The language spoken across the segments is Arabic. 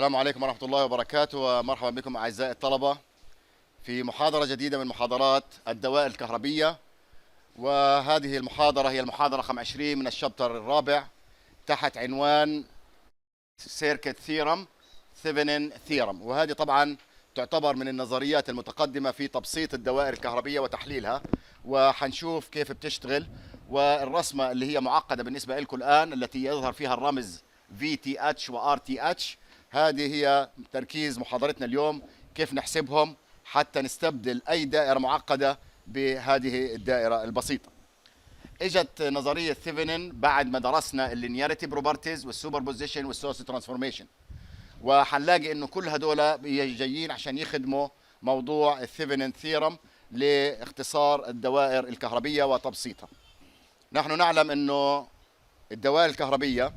السلام عليكم ورحمة الله وبركاته، ومرحبا بكم أعزائي الطلبة في محاضرة جديدة من محاضرات الدوائر الكهربية. وهذه المحاضرة هي المحاضرة رقم 20 من الشابتر الرابع تحت عنوان سيركت ثيرم، ثيفنين ثيرم. وهذه طبعا تعتبر من النظريات المتقدمة في تبسيط الدوائر الكهربية وتحليلها، وحنشوف كيف بتشتغل. والرسمة اللي هي معقدة بالنسبة لكم الآن التي يظهر فيها الرمز VTH و RTH، هذه هي تركيز محاضرتنا اليوم، كيف نحسبهم حتى نستبدل أي دائرة معقدة بهذه الدائرة البسيطة. اجت نظرية ثيفنين بعد ما درسنا اللينياريتي بروبرتيز والسوبر بوزيشن والسورس ترانسفورميشن، وحنلاقي انه كل هدول جايين عشان يخدموا موضوع الثيفنين ثيرم لاختصار الدوائر الكهربية وتبسيطها. نحن نعلم انه الدوائر الكهربية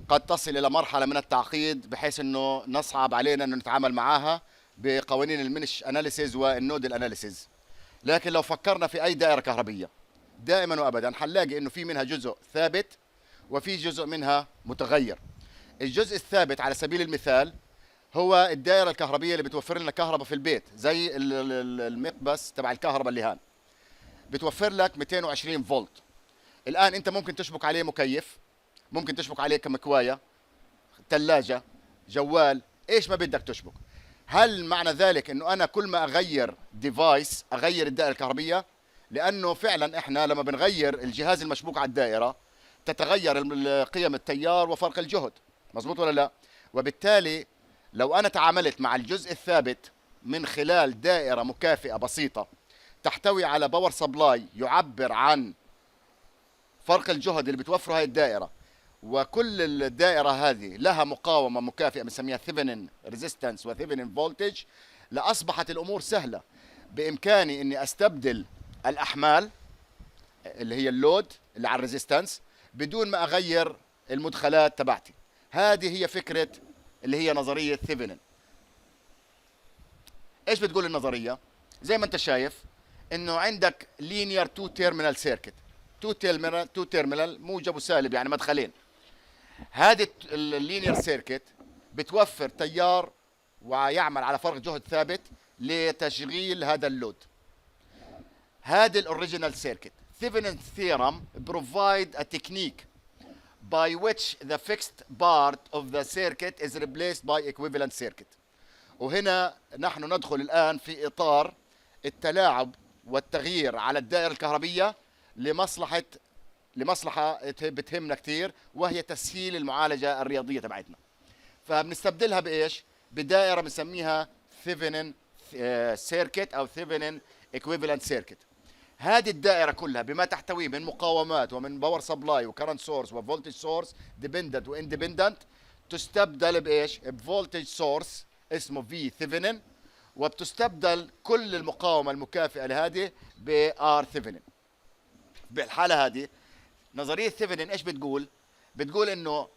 قد تصل الى مرحلة من التعقيد بحيث انه نصعب علينا انه نتعامل معها بقوانين المنش اناليسيز والنودل اناليسيز. لكن لو فكرنا في اي دائرة كهربية دائما وابدا حنلاقي انه في منها جزء ثابت وفي جزء منها متغير. الجزء الثابت على سبيل المثال هو الدائرة الكهربية اللي بتوفر لنا كهرباء في البيت، زي المقبس تبع الكهرباء اللي هان بتوفر لك 220 فولت. الآن أنت ممكن تشبك عليه مكيف، ممكن تشبك عليه كمكواية، ثلاجة، جوال، إيش ما بدك تشبك. هل معنى ذلك إنه أنا كل ما أغير ديفايس أغير الدائرة الكهربية؟ لأنه فعلا إحنا لما بنغير الجهاز المشبوك على الدائرة تتغير قيم التيار وفرق الجهد، مظبوط ولا لا؟ وبالتالي لو أنا تعاملت مع الجزء الثابت من خلال دائرة مكافئة بسيطة تحتوي على باور سبلاي يعبر عن فرق الجهد اللي بتوفره هاي الدائرة، وكل الدائرة هذه لها مقاومة مكافئة بنسميها ثيفنين ريزيستنس وثيفنين فولتج، لأصبحت الأمور سهلة. بإمكاني إني أستبدل الأحمال اللي هي اللود اللي على الريزيستنس بدون ما أغير المدخلات تبعتي. هذه هي فكرة اللي هي نظرية ثيفنين. إيش بتقول النظرية؟ زي ما أنت شايف إنه عندك linear two terminal circuit، two terminal موجب وسالب يعني مدخلين. هذه اللينير سيركت بتوفر تيار ويعمل على فرق جهد ثابت لتشغيل هذا اللود. هذه الاوريجينال سيركت. Thevenin's theorem provide a technique by which the fixed part of the circuit is replaced by equivalent circuit. وهنا نحن ندخل الآن في إطار التلاعب والتغيير على الدائرة الكهربية لمصلحة بتهمنا كتير، وهي تسهيل المعالجة الرياضية تبعتنا. فبنستبدلها بإيش؟ بدائرة بنسميها ثيفنين سيركت أو ثيفنين equivalent سيركت. هذه الدائرة كلها بما تحتويه من مقاومات ومن باور سبلاي وكرنت سورس وفولتج سورس ديبندنت واندبندنت تستبدل بإيش؟ بفولتج سورس اسمه في ثيفنين، وبتستبدل كل المقاومة المكافئة لهذه بآر ثيفنين. بالحالة هذه نظرية ثيفنين ايش بتقول؟ بتقول انه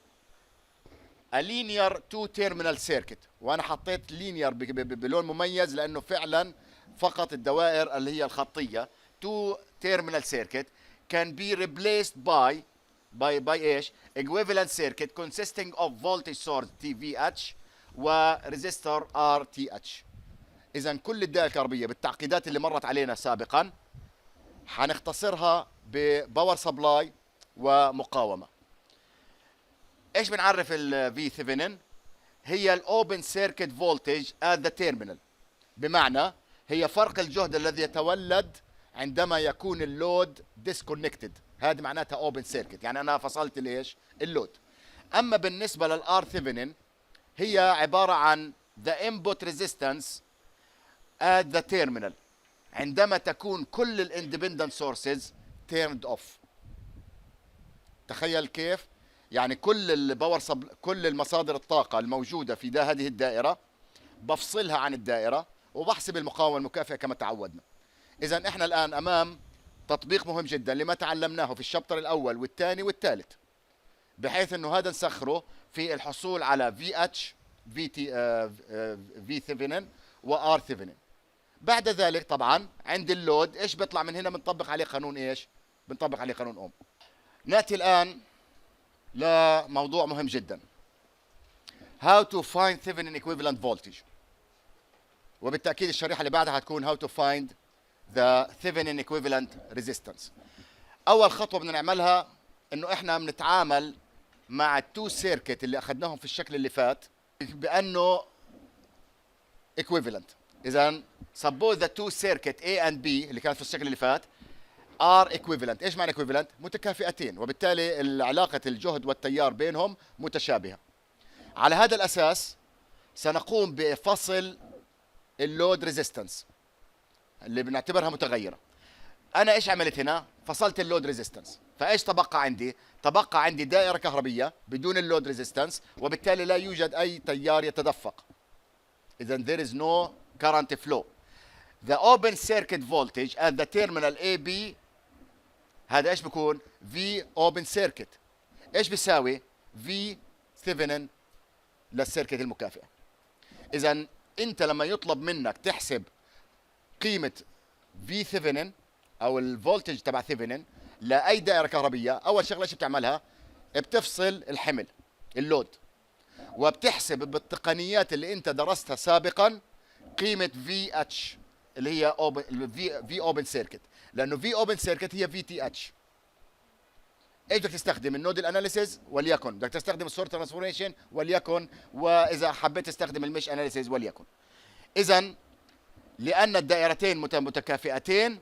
a linear two terminal circuit، وانا حطيت linear بلون مميز لانه فعلا فقط الدوائر اللي هي الخطية two terminal circuit can be replaced by ايش؟ equivalent circuit consisting of voltage source TVH و resistor RTH. اذا كل الدائرة الكهربية بالتعقيدات اللي مرت علينا سابقا حنختصرها بباور سبلاي ومقاومة. ايش بنعرف ال V ثيفنين؟ هي الاوبن سيركت فولتج at the terminal، بمعنى هي فرق الجهد الذي يتولد عندما يكون اللود disconnected. هذه معناتها اوبن سيركت، يعني انا فصلت ليش؟ اللود. اما بالنسبة للار ثيفنين هي عبارة عن the input resistance at the terminal عندما تكون كل الاندبندنت سورسز تيرند اوف. تخيل كيف؟ يعني كل المصادر الطاقة الموجودة في هذه الدائرة بفصلها عن الدائرة وبحسب المقاومة المكافئة كما تعودنا. إذا احنا الآن أمام تطبيق مهم جدا لما تعلمناه في الشابتر الأول والثاني والثالث، بحيث إنه هذا نسخره في الحصول على VH V ثيفنين وR ثيفنين. بعد ذلك طبعا عند اللود ايش بيطلع من هنا؟ بنطبق عليه قانون ايش؟ بنطبق عليه قانون اوم. ناتي الان لموضوع مهم جدا. how to find Thevenin equivalent voltage. وبالتأكيد الشريحة اللي بعدها هتكون how to find the Thevenin equivalent resistance. أول خطوة بدنا نعملها إنه إحنا بنتعامل مع التو سيركت اللي أخذناهم في الشكل اللي فات بأنه equivalent. إذا suppose the two circuit A and B اللي كانت في الشكل اللي فات are equivalent. إيش معنى equivalent؟ متكافئتين، وبالتالي علاقة الجهد والتيار بينهم متشابهة. على هذا الأساس سنقوم بفصل اللود ريزيستنس اللي بنعتبرها متغيرة. أنا إيش عملت هنا؟ فصلت اللود ريزيستنس، فإيش تبقى عندي؟ تبقى عندي دائرة كهربية بدون اللود ريزيستنس، وبالتالي لا يوجد أي تيار يتدفق. إذا there is no current flow. The open circuit voltage at the terminal AB هذا إيش بيكون؟ V open circuit. إيش بيساوي؟ V Thevenin للسيركت المكافئة. إذا أنت لما يطلب منك تحسب قيمة V Thevenin أو الفولتج تبع ثيفنين لأي دائرة كهربية، أول شغلة إيش بتعملها؟ بتفصل الحمل اللود، وبتحسب بالتقنيات اللي أنت درستها سابقا قيمة VH اللي هي V open circuit، لأنه V open circuit هي VTH. ايش بدك تستخدم؟ النودل اناليسيز وليكن، بدك تستخدم السورت ترانسفورميشن وليكن، واذا حبيت تستخدم المش اناليسيز وليكن. اذا لان الدائرتين متكافئتين،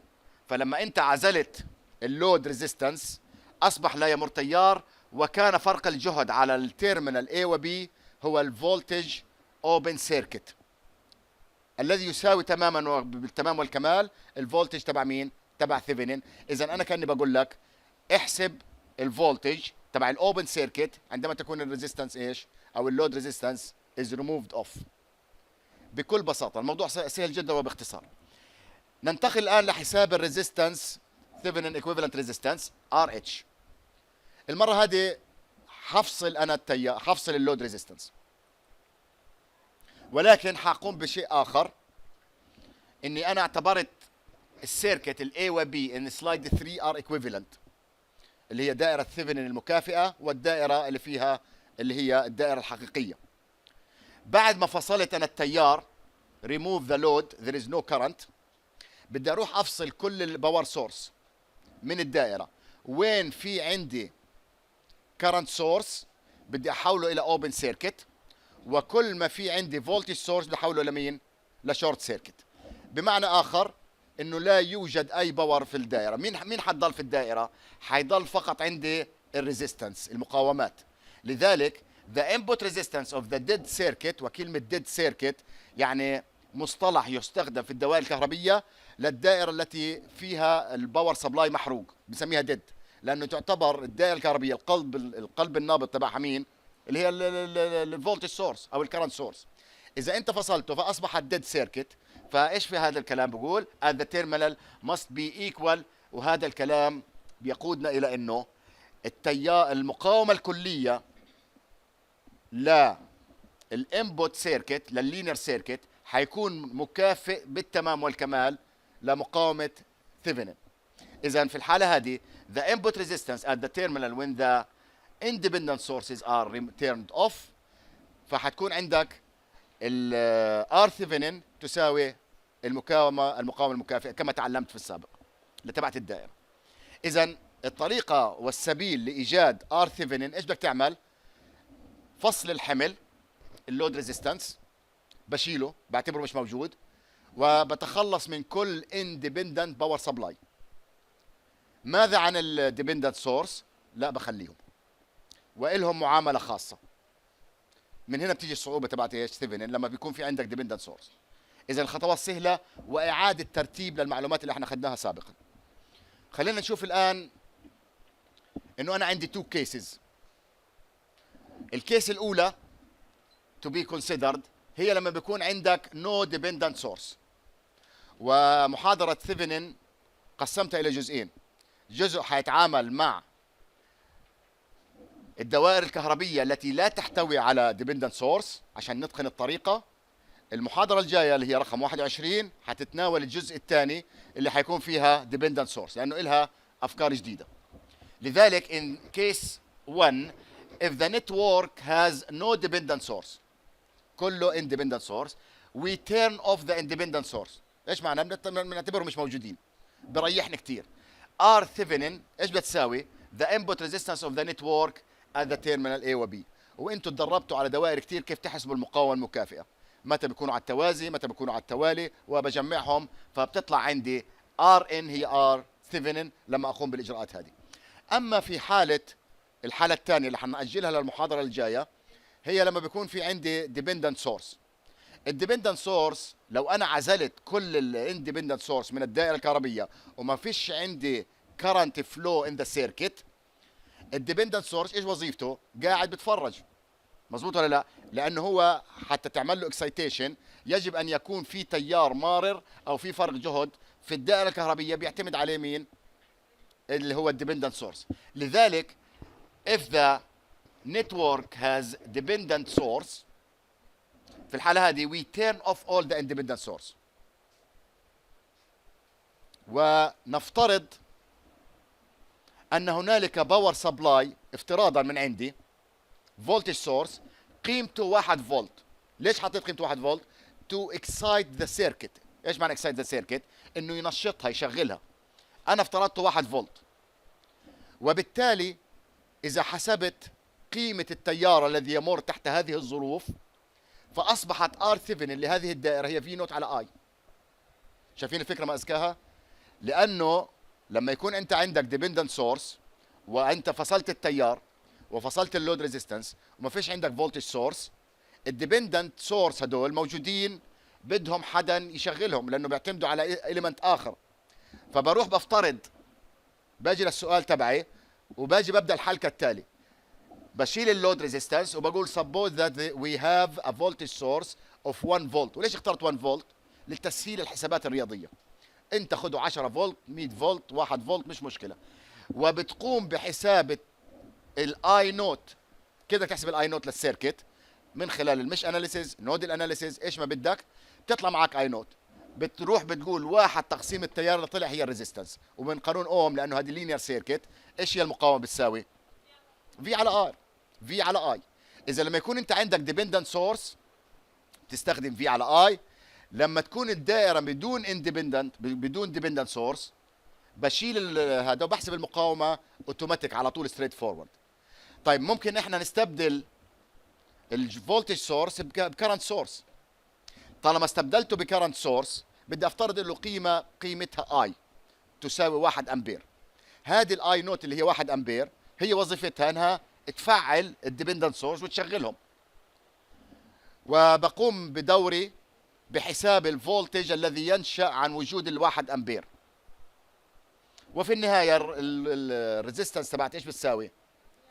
فلما انت عزلت اللود ريزيستنس اصبح لا يمر تيار، وكان فرق الجهد على التيرمينال A و B هو الفولتج اوبن سيركت الذي يساوي تماما بالتمام والكمال الفولتج تبع مين؟ تبع ثيفنين. اذا انا كاني بقول لك احسب الفولتج تبع الاوبن سيركت عندما تكون الريزيستنس ايش؟ او اللود ريزيستنس از ريموفد اوف. بكل بساطه الموضوع سهل جدا وباختصار. ننتقل الان لحساب الريزيستنس ثيفنين ايكويفالنت ريزيستنس RH. المره هذه حفصل انا التيار، حفصل اللود ريزيستنس، ولكن حقوم بشيء اخر، اني انا اعتبرت السيركت الاي وبي ان سلايد 3 ار ايكويفالنت اللي هي دائرة ثيفنين المكافئة والدائرة اللي فيها اللي هي الدائرة الحقيقية. بعد ما فصلت أنا التيار remove the load there is no current، بدي أروح أفصل كل الباور سورس من الدائرة. وين في عندي current source بدي أحوله إلى open circuit، وكل ما في عندي voltage source بدي أحوله لمين؟ لشورت سيركت. بمعنى آخر انه لا يوجد اي باور في الدائره. مين حتضل في الدائره؟ حيضل فقط عندي الريزيستنس، المقاومات. لذلك the input resistance of the dead circuit، وكلمه dead circuit يعني مصطلح يستخدم في الدوائر الكهربيه للدائره التي فيها الباور سبلاي محروق، بنسميها dead، لانه تعتبر الدائره الكهربيه القلب النابض تبعها مين؟ اللي هي الفولتج سورس او الكرنت سورس. اذا انت فصلته فاصبحت dead circuit. فايش في هذا الكلام؟ بقول at the terminal must be equal، وهذا الكلام بيقودنا الى انه التيار المقاومه الكليه للانبوت سيركت لللينير سيركت حيكون مكافئ بالتمام والكمال لمقاومه ثيفنين. اذا في الحاله هذه the input resistance at the terminal when the independent sources are turned off، فحتكون عندك ال R Thevenin تساوي المقاومة المكافئة كما تعلمت في السابق اللي تبعت الدائرة. إذا الطريقة والسبيل لإيجاد R Thevenin إيش بدك تعمل؟ فصل الحمل اللود ريزيستنس بشيله، بعتبره مش موجود، وبتخلص من كل independent باور سبلاي. ماذا عن الديبندنت سورس؟ لا بخليهم، وإلهم معاملة خاصة. من هنا بتيجي الصعوبة تبعت ايش؟ ثيفنين لما بيكون في عندك ديبندنت سورس. إذا الخطوات سهلة وإعادة ترتيب للمعلومات اللي احنا أخذناها سابقا. خلينا نشوف الآن إنه أنا عندي تو كيسز. الكيس الأولى to be considered هي لما بيكون عندك no dependent source. ومحاضرة ثيفنين قسمتها إلى جزئين. جزء حيتعامل مع الدوائر الكهربية التي لا تحتوي على dependent source عشان نتقن الطريقة. المحاضرة الجاية اللي هي رقم 21 حتتناول الجزء الثاني اللي حيكون فيها dependent source لأنه إلها أفكار جديدة. لذلك in case 1 if the network has no dependent source كله اندبندنت سورس. وي تيرن اوف ذا اندبندنت سورس. ايش معنى؟ بنعتبرهم مش موجودين، بريحنا كثير. ار ثيفنين ايش بتساوي؟ ذا انبوت ريزيستنس اوف ذا نتورك ات ذا تيرمينال اي وبي. وانتم تدربتوا على دوائر كثير كيف تحسبوا المقاومه المكافئه، متى بيكونوا على التوازي، متى بيكونوا على التوالي، وبجمعهم فبتطلع عندي ار ان هي ار ثيفنين لما اقوم بالاجراءات هذه. اما في الحاله الثانيه اللي حنأجلها للمحاضره الجايه، هي لما بيكون في عندي ديبندنت سورس. الديبندنت سورس لو انا عزلت كل الاندبندنت سورس من الدائره الكهربيه وما فيش عندي current flow in the circuit، الديبندنت سورس ايش وظيفته؟ قاعد بتفرج. مظبوط ولا لا؟ لانه هو حتى تعمل له اكسايتيشن يجب ان يكون في تيار مارر او في فرق جهد في الدائره الكهربيه، بيعتمد عليه مين؟ اللي هو الديبندنت سورس. لذلك if the network has dependent source، في الحالة هذه we turn off all the independent source. ونفترض أن هنالك باور سبلاي افتراضا من عندي فولتج سورس قيمته 1 فولت. ليش حطيت قيمته 1 فولت؟ to excite the circuit. ايش معنى excite the circuit؟ انه ينشطها يشغلها. انا افترضته 1 فولت، وبالتالي اذا حسبت قيمة التيار الذي يمر تحت هذه الظروف فاصبحت R7 لهذه الدائرة هي في نوت على I. شايفين الفكرة ما اذكاها؟ لانه لما يكون انت عندك ديبندنت سورس وانت فصلت التيار وفصلت اللود ريزيستنس وما فيش عندك فولتج سورس، الديبندنت سورس هدول موجودين بدهم حدا يشغلهم لانه بيعتمدوا على اليمنت اخر. فبروح بفترض، باجي للسؤال تبعي وباجي ببدا الحل كالتالي: بشيل اللود ريزيستنس وبقول suppose that we have a voltage source of 1 فولت. وليش اخترت 1 فولت؟ لتسهيل الحسابات الرياضيه. انت خذوا 10 فولت، 100 فولت، 1 فولت، مش مشكله. وبتقوم بحساب الاي نوت. كده تحسب الاي نوت للسيركت من خلال المش اناليسيز، نود الاناليسيز، ايش ما بدك، تطلع معك اي نوت. بتروح بتقول 1 تقسيم التيار اللي طلع هي الريزيستنس، ومن قانون اوم لانه هذه لينير سيركت ايش هي المقاومه بتساوي؟ في على ار، في على اي. اذا لما يكون انت عندك ديبندنت سورس تستخدم في على اي. لما تكون الدائره بدون اندبندنت، بدون ديبندنت سورس، بشيل هذا وبحسب المقاومه اوتوماتيك على طول ستريت فورورد. طيب ممكن احنا نستبدل الفولتج سورس بكرنت سورس. طالما استبدلته بكرنت سورس بدي افترض له قيمتها اي تساوي 1 امبير. هذه الاي نوت اللي هي 1 امبير هي وظيفتها انها تفعل الديبندنت سورس وتشغلهم. وبقوم بدوري بحساب الفولتج الذي ينشأ عن وجود ال1 امبير. وفي النهايه الريزيستنس تبعت ايش بتساوي؟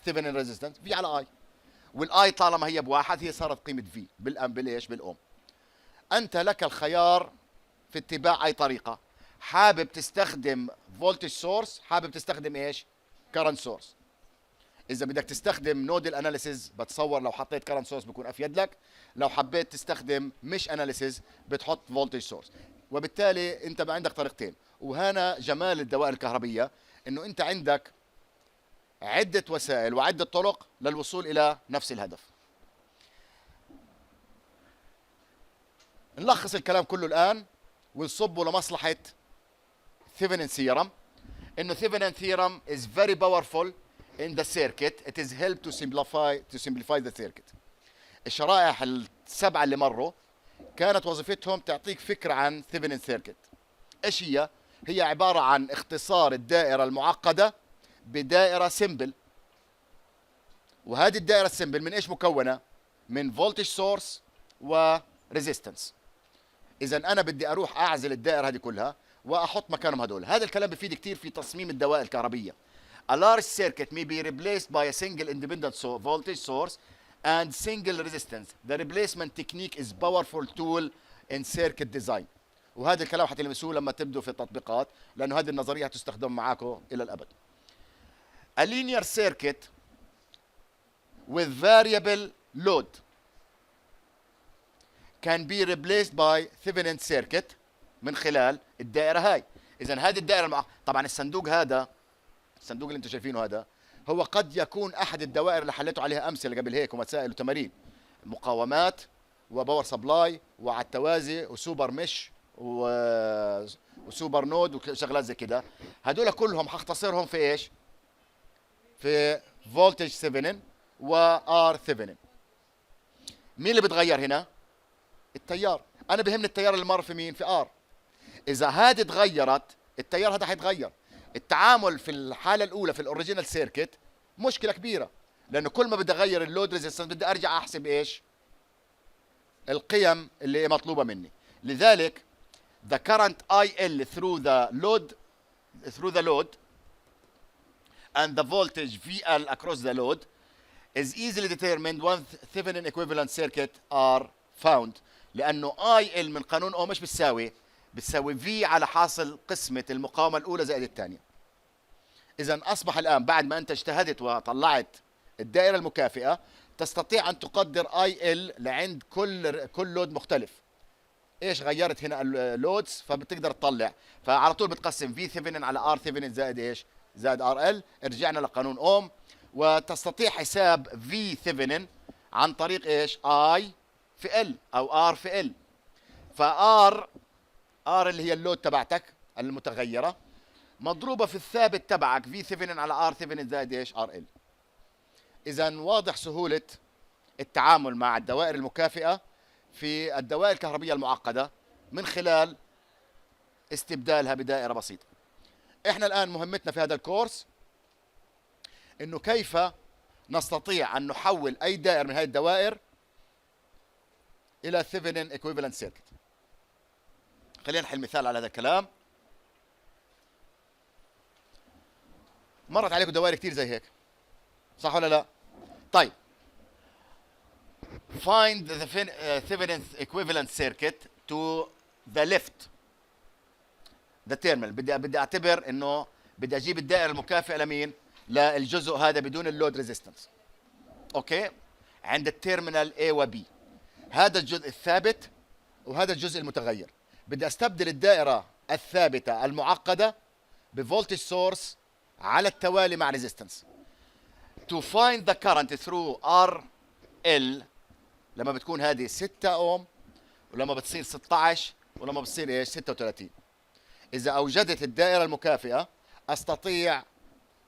ثيفنين ريزيستنس في على اي. والاي طالما هي بواحد هي صارت قيمه في بالايش بالاوم. انت لك الخيار في اتباع اي طريقه. حابب تستخدم فولتج سورس، حابب تستخدم ايش؟ كرنت سورس. اذا بدك تستخدم نودل اناليسيز بتصور لو حطيت كرنت سورس بكون افيد لك. لو حبيت تستخدم مش اناليسيز بتحط فولتج سورس. وبالتالي انت بقى عندك طريقتين. وهنا جمال الدوائر الكهربيه انه انت عندك عده وسائل وعده طرق للوصول الى نفس الهدف. نلخص الكلام كله الان ونصبه لمصلحه ثيفنين ثيورم. انه ثيفنين ثيورم is very powerful in the circuit. It is help to simplify the circuit. الشرائح السبعه اللي مروا كانت وظيفتهم تعطيك فكره عن ثيفنين سيركت. ايش هي؟ هي عباره عن اختصار الدائره المعقده بدائره سمبل. وهذه الدائره السمبل من ايش مكونه؟ من فولتج سورس وريزيستنس. اذا انا بدي اروح اعزل الدائره هذه كلها واحط مكانهم هذول. هذا الكلام بفيد كثير في تصميم الدوائر الكهربيه. A large circuit may be replaced by a single independent voltage source and single resistance. The replacement technique is powerful tool in circuit design. وهذا الكلام حتلمسوه لما تبدوا في التطبيقات لانه هذه النظريه حتستخدم معاكم الى الابد. A linear circuit with variable load can be replaced by Thevenin circuit من خلال الدائره هاي. اذا هذه الدائره طبعا الصندوق هذا، الصندوق اللي انتم شايفينه هذا هو قد يكون احد الدوائر اللي حليتوا عليها امثله قبل هيك ومسائل وتمارين، مقاومات وباور سبلاي وعلى التوازي وسوبر مش وسوبر نود وشغلات زي كده. هدول كلهم هختصرهم في ايش؟ في فولتج ثيفنين وار ثيفنين. مين اللي بتغير هنا؟ التيار. انا بهمني التيار اللي مر في مين؟ في ار. اذا هذه تغيرت التيار هذا حيتغير. التعامل في الحاله الاولى في الاوريجينال سيركت مشكله كبيره، لانه كل ما بدي اغير اللود ريزيستنس بدي ارجع احسب ايش؟ القيم اللي مطلوبه مني. لذلك the current IL through the load and the voltage VL across the load is easily determined when Thevenin equivalent circuit are found. لانه IL من قانون اوم مش بتساوي V على حاصل قسمة المقاومة الأولى زائد الثانية. إذا أصبح الآن بعد ما أنت اجتهدت وطلعت الدائرة المكافئة تستطيع أن تقدر IL لعند كل لود مختلف. إيش غيرت هنا اللودز فبتقدر تطلع، فعلى طول بتقسم V ثيفنين على R ثيفنين زائد إيش؟ زائد RL. رجعنا لقانون أوم، وتستطيع حساب V ثيفنين عن طريق إيش؟ I في L أو R في L. فR اللي هي اللود تبعتك المتغيرة مضروبة في الثابت تبعك في ثيفنين على ار ثيفنين زائد ايش؟ ار ال. اذا واضح سهولة التعامل مع الدوائر المكافئة في الدوائر الكهربية المعقدة من خلال استبدالها بدائرة بسيطة. احنا الان مهمتنا في هذا الكورس انه كيف نستطيع ان نحول اي دائر من هذه الدوائر الى ثيفنين ايكويفالنت سيركت. خلينا نحل مثال على هذا الكلام. مرت عليكم دوائر كتير زي هيك، صح ولا لا؟ طيب find the Thevenin equivalent circuit to the left the terminal. بدي اعتبر انه بدي اجيب الدائره المكافئه لمين؟ للجزء هذا بدون اللود ريزيستنس. اوكي؟ عند التيرمينال A و B. هذا الجزء الثابت وهذا الجزء المتغير. بدي استبدل الدائره الثابته المعقده بفولتج سورس على التوالي مع ريزيستنس. To find the current through RL لما بتكون هذه 6 اوم ولما بتصير 16 ولما بتصير ايش؟ 36. اذا اوجدت الدائره المكافئه استطيع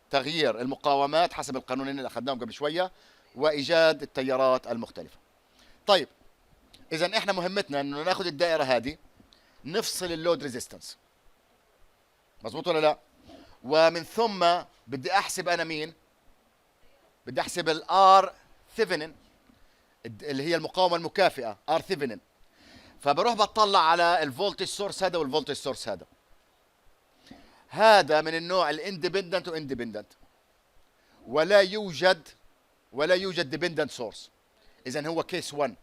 تغيير المقاومات حسب القانونين اللي اخذناهم قبل شويه وايجاد التيارات المختلفه. طيب اذا احنا مهمتنا انه ناخذ الدائره هذه نفصل اللود ريزيستنس، مظبوط ولا لا؟ ومن ثم بدي احسب انا مين؟ بدي احسب الار ثيفنين اللي هي المقاومه المكافئه ار ثيفنين. فبروح بطلع على الفولتج سورس هذا والفولتج سورس هذا من النوع الاندبندنت واندبندنت، ولا يوجد ديبندنت سورس. اذا هو كيس 1.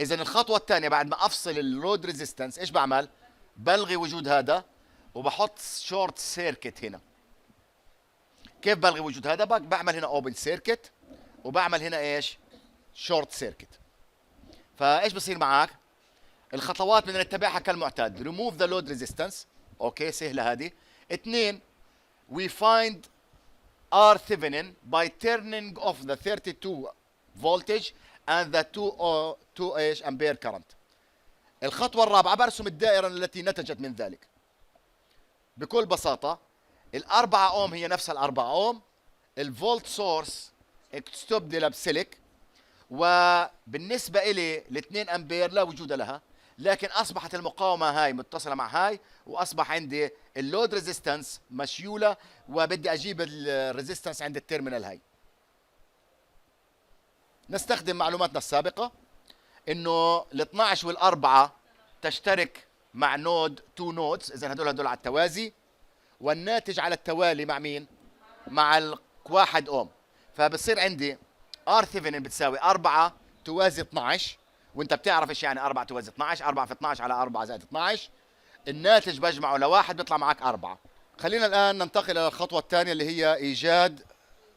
اذا الخطوه الثانيه بعد ما افصل اللود ريزيستنس ايش بعمل؟ بلغي وجود هذا وبحط شورت سيركت هنا. كيف بلغي وجود هذا؟ بعمل هنا اوبن سيركت وبعمل هنا ايش؟ شورت سيركت. فايش بصير معك؟ الخطوات بدنا نتبعها كالمعتاد. ريموف ذا لود ريزيستنس، اوكي سهله هذه. 2 we find R Thevenin by turning off the 32 voltage and the 2 ايش امبير current. الخطوه الرابعه برسم الدائره التي نتجت من ذلك. بكل بساطه الأربعة اوم هي نفسها الأربعة اوم، الفولت سورس استبدل بسلك، وبالنسبه الي ال2 امبير لا وجود لها، لكن اصبحت المقاومه هاي متصله مع هاي واصبح عندي اللود ريزيستنس مشيوله وبدي اجيب الريزيستنس عند التيرمينال هاي. نستخدم معلوماتنا السابقه انه ال12 وال4 تشترك مع نود 2 نودز، اذا هدول على التوازي، والناتج على التوالي مع مين؟ مع 1 اوم. فبصير عندي ار ثيفنين بتساوي 4 توازي 12، وانت بتعرف ايش يعني 4 توازي 12، 4 في 12 على 4 زائد 12، الناتج بجمعه لواحد بيطلع معك 4. خلينا الان ننتقل الى الخطوه الثانيه اللي هي ايجاد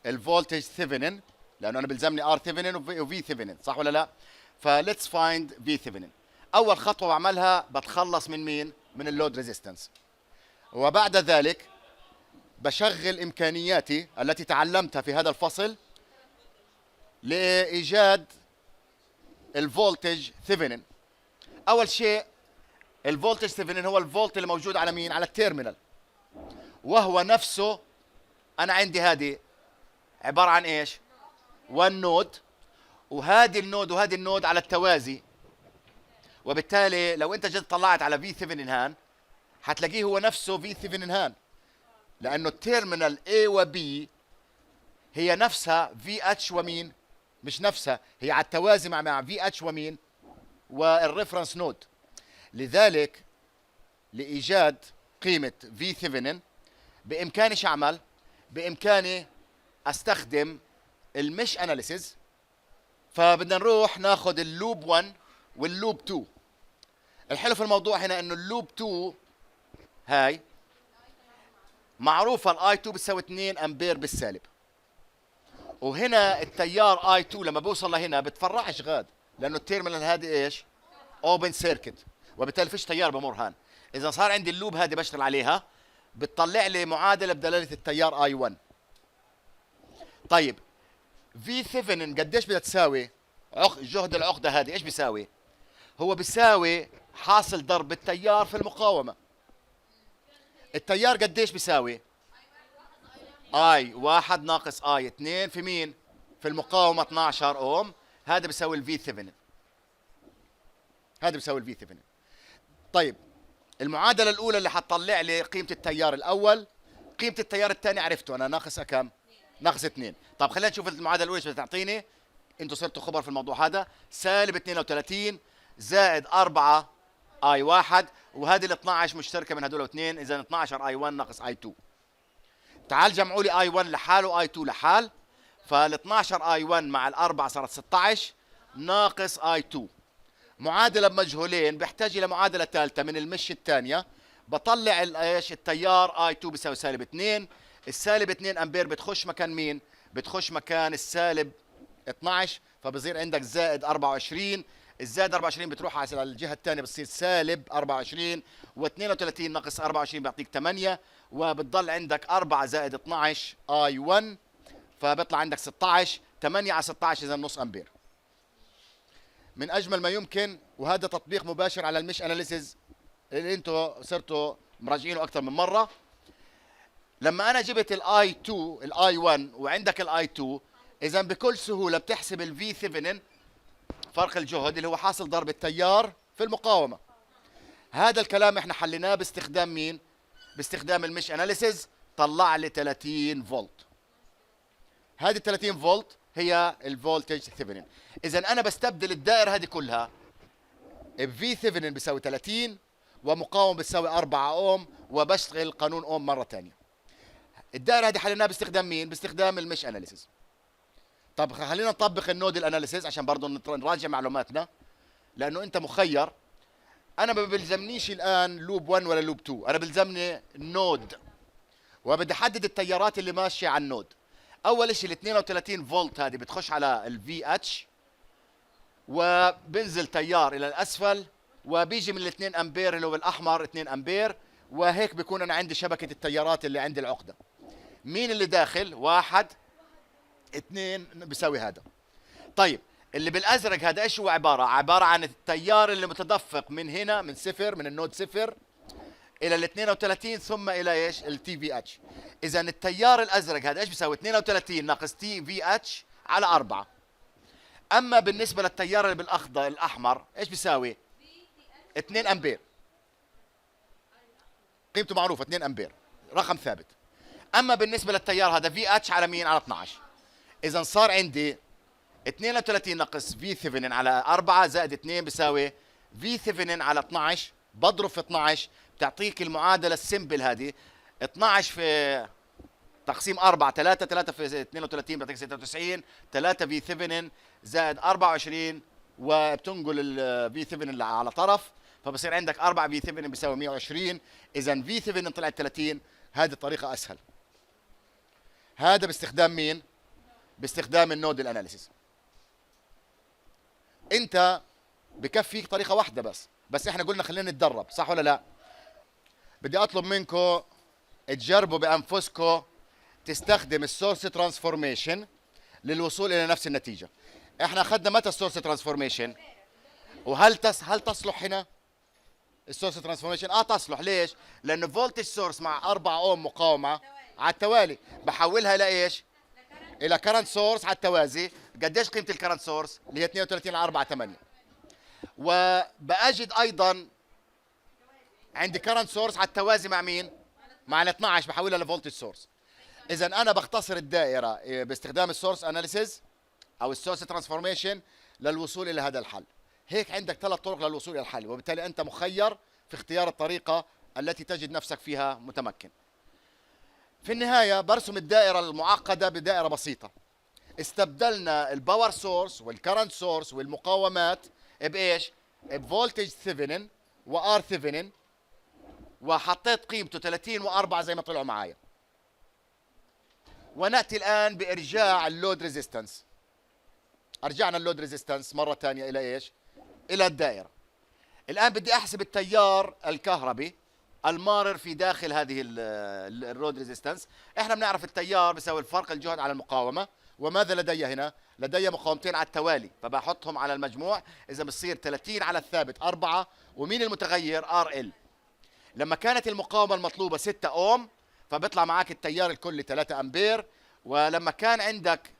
الفولتج ثيفنين، لانه انا بلزمني ار ثيفنين وفي ثيفنين، صح ولا لا؟ فليتس فايند في ثيفنين. اول خطوه بعملها بتخلص من مين؟ من اللود ريزيستنس، وبعد ذلك بشغل امكانياتي التي تعلمتها في هذا الفصل لايجاد الفولتج ثيفنين. اول شيء الفولتج ثيفنين هو الفولت اللي موجود على مين؟ على التيرمينال، وهو نفسه انا عندي هذه عباره عن ايش؟ 1 نود، وهذه النود وهذه النود على التوازي، وبالتالي لو انت جيت طلعت على في ثيفنين هان حتلاقيه هو نفسه في ثيفنين هان، لانه التيرمينال A و B هي نفسها في اتش ومين؟ مش نفسها، هي على التوازي مع في اتش ومين؟ والريفرنس نود. لذلك لايجاد قيمه في ثيفنين بامكاني شو اعمل؟ بامكاني استخدم المش اناليسيز. فبدنا نروح ناخذ اللوب 1 واللوب 2. الحلو في الموضوع هنا انه اللوب 2 هاي معروفه الاي 2 بتساوي 2 امبير بالسالب، وهنا التيار اي 2 لما بوصل لهنا بتفرعش غاد، لانه التيرمينال هذه ايش؟ اوبن سيركت، وبالتالي فيش تيار بمر هان. اذا صار عندي اللوب هذه بشتغل عليها بتطلع لي معادله بدلاله التيار اي 1. طيب في ثيفنين قديش بدها تساوي؟ جهد العقده هذه ايش بيساوي؟ هو بيساوي حاصل ضرب التيار في المقاومه. التيار قديش بيساوي؟ اي 1 ناقص اي 2 في مين؟ في المقاومه 12 اوم. هذا بيساوي الفي ثيفنين، هذا بيساوي الفي ثيفنين. طيب المعادله الاولى اللي حتطلع لي قيمه التيار الاول، قيمه التيار الثاني عرفته انا ناقصها كم؟ ناقص 2. طب خلينا نشوف المعادله الاولى ايش بتعطيني. انتوا صرتوا خبر في الموضوع هذا. سالب 32 زائد 4 اي 1، وهذه ال 12 مشتركه من هذول الاثنين، اذا 12 اي 1 ناقص اي 2. تعال جمعوا لي اي 1 لحال واي 2 لحال. فال 12 اي 1 مع الاربعه صارت 16 ناقص اي 2. معادله بمجهولين بحتاج الى معادله ثالثه من المش الثانيه. بطلع ايش؟ التيار اي 2 بيساوي سالب 2. السالب 2 امبير بتخش مكان مين؟ بتخش مكان السالب 12، فبصير عندك زائد 24. الزائد 24 بتروح على الجهه الثانيه بتصير سالب 24، و32 ناقص 24 بيعطيك 8، وبتضل عندك 4 زائد 12 اي 1، فبيطلع عندك 16. 8 على 16 اذا نص امبير. من اجمل ما يمكن، وهذا تطبيق مباشر على المش اناليسيز اللي انتم صرتوا مراجعينه اكثر من مره. لما انا جبت الاي 2 الاي 1 وعندك الاي 2، اذا بكل سهوله بتحسب الفي ثيفنين فرق الجهد اللي هو حاصل ضرب التيار في المقاومه. هذا الكلام احنا حليناه باستخدام مين؟ باستخدام المش اناليسيز. طلع لي 30 فولت. هذه 30 فولت هي الفولتج ثيفنين. اذا انا بستبدل الدائره هذه كلها في ثيفنين بيساوي 30 ومقاومه بتساوي 4 اوم، وبشتغل قانون اوم مره ثانيه. الدائره هذه حليناها باستخدام مين؟ باستخدام المش اناليسيز. طب خلينا نطبق النود الاناليسيز عشان برضه نراجع معلوماتنا، لانه انت مخير. انا ما بلزمنيش الان لوب 1 ولا لوب 2، انا بلزمني نود، وبدي احدد التيارات اللي ماشيه على النود. اول شيء ال 32 فولت هذه بتخش على الفي اتش، وبنزل تيار الى الاسفل، وبيجي من ال 2 امبير اللي هو الاحمر 2 امبير، وهيك بكون انا عندي شبكه التيارات اللي عند العقده. مين اللي داخل؟ 1 2 بيساوي هذا. طيب اللي بالازرق هذا ايش هو عباره؟ عباره عن التيار اللي متدفق من هنا من صفر، من النود صفر الى ال 32 ثم الى ايش؟ التي في اتش. اذا التيار الازرق هذا ايش بيساوي؟ 32 ناقص تي في اتش على 4. اما بالنسبه للتيار اللي بالاخضر الاحمر ايش بيساوي؟ 2 امبير، قيمته معروفه 2 امبير، رقم ثابت. اما بالنسبه للتيار هذا في اتش على مين؟ على 12. اذا صار عندي 32 ناقص في ثيفنين على 4 زائد 2 بيساوي في ثيفنين على 12، بضرب في 12 بتعطيك المعادله السمبل هذه. 12 في تقسيم 4 3 3 في 32 بتعطيك 96. 3 في ثيفنين زائد 24، وبتنقل الفي ثيفنين على طرف، فبصير عندك 4 في ثيفنين بيساوي 120. اذا في ثيفنين طلعت 30. هذه الطريقه اسهل. هذا باستخدام مين؟ باستخدام النود الاناليسيس. انت بكفيك طريقه واحده بس احنا قلنا خلينا نتدرب، صح ولا لا؟ بدي اطلب منكم تجربوا بانفسكم تستخدم السورس ترانسفورميشن للوصول الى نفس النتيجه. احنا اخذنا متى السورس ترانسفورميشن؟ هل تصلح هنا السورس ترانسفورميشن؟ تصلح. ليش؟ لانه فولتج سورس مع 4 اوم مقاومه على التوالي بحولها لايش؟ الى كرنت سورس على التوازي. قديش قيمه الكرنت سورس؟ اللي هي 32 على 4 8. وبأجد ايضا عندي كرنت سورس على التوازي مع مين؟ مع ال 12 بحولها لفولتج سورس. اذا انا بختصر الدائره باستخدام السورس اناليسيز او السورس ترانسفورميشن للوصول الى هذا الحل. هيك عندك 3 طرق للوصول الى الحل، وبالتالي انت مخير في اختيار الطريقه التي تجد نفسك فيها متمكن. في النهايه برسم الدائره المعقده بدائره بسيطه. استبدلنا الباور سورس والكرنت سورس والمقاومات بايش؟ بفولتج ثيفنين وار ثيفنين، وحطيت قيمته 30 و4 زي ما طلعوا معايا. وناتي الان بارجاع اللود ريزيستنس. ارجعنا اللود ريزيستنس مره ثانيه الى ايش؟ الى الدائره. الان بدي احسب التيار الكهربي المارر في داخل هذه اللود ريزيستنس. احنا بنعرف التيار بيساوي الفرق الجهد على المقاومه. وماذا لدي هنا؟ لدي مقاومتين على التوالي، فبحطهم على المجموع. اذا بصير 30 على الثابت 4، ومين المتغير؟ ار ال. لما كانت المقاومه المطلوبه 6 اوم فبيطلع معك التيار الكلي 3 امبير. ولما كان عندك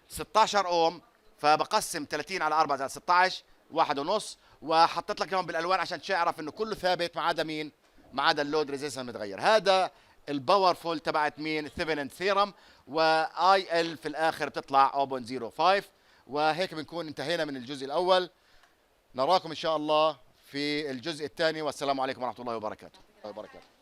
16 اوم فبقسم 30 على 4 زائد 16 1.5. وحطيت لك اياهم بالالوان عشان تعرف انه كله ثابت ما عدا مين؟ ما عدا اللود ريزيستنس متغير. هذا الباور فول تبعت مين؟ ثيفنين ثيرم. واي ال في الاخر بتطلع 0.05. وهيك بنكون انتهينا من الجزء الاول. نراكم ان شاء الله في الجزء الثاني، والسلام عليكم ورحمه الله وبركاته.